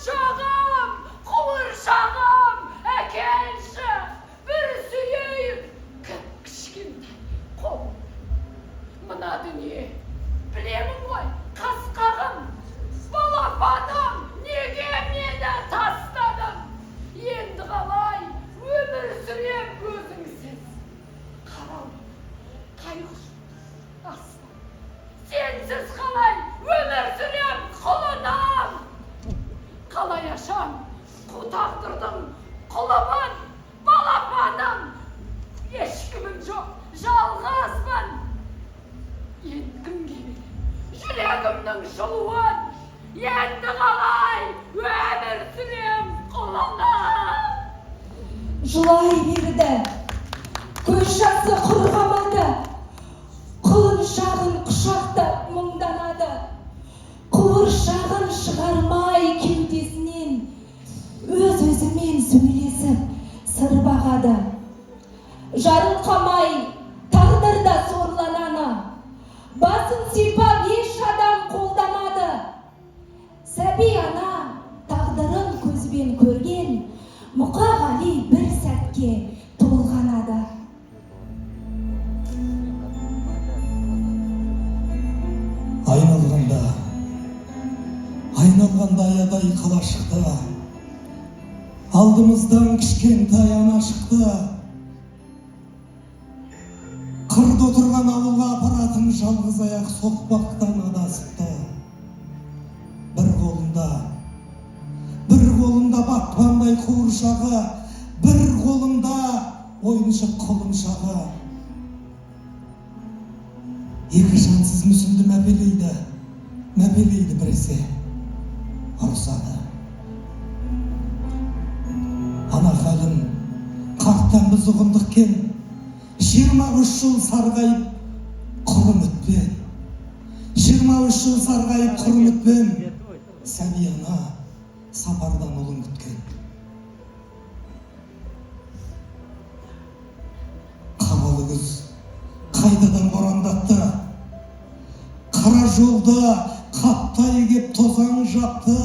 Şağım, kuvur şağım, ekenşi, bir Жанымның жылуын енді қалай өмір сүрем құлыңа. Жылай берді, көз жасы құрғамады, құлыншағын құшақтап мұңданады. Қуыршағын шығармай кеудесінен, өз-өзімен сөйлесіп сыр бағады. Жарылқамай тағдырда сорлананы, басын сипап еш адам қолдамады. Сәби ана тағдырын көзбен көрген, Мұқағали бір сәтке толғанады. Айналғанда аядай қала шықты, алдымыздан кішкентай ана шықты. Қырда отырған ауылға апаратын жалғыз аяқ соқпақтан адасыпты. Бір қолында батпандай қуыршағы, бір қолында ойыншық құлыншағы. Екі жансыз мүсінді мәпелейді біресе, ұрсады. Ана халін қақтан біз ұғындықкен, 23 жыл сарғайып құрым өтпен. 23 жыл сарғайып құрым өтпен. Сәби ана сапардан ұлын күткен. Қамалы күз қайтадан борандатты. Қара жолда қаптай кеп тозаң жапты.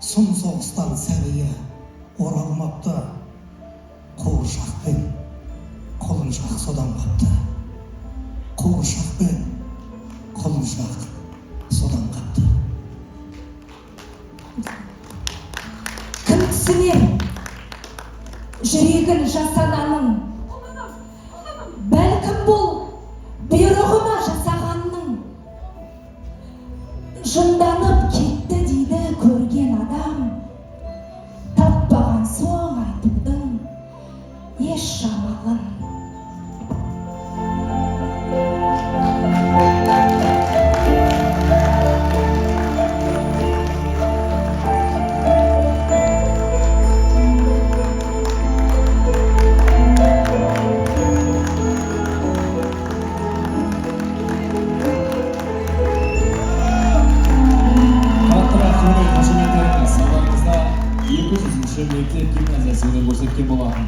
Сұм соғыстан сәбиі оралмапты. Қуыршақпен құлыншақ содан қапты. Қуыршақпен құлыншақ содан қапты. Кім түсінер жүрегін жасананың, бәлкім бұл бұйрығыма жасағанның. Жынданып кетті дейді көрген адам, таппаған соң айтудың еш жамалын. Мектеп гимназиясы өнер көрсеткен болатын.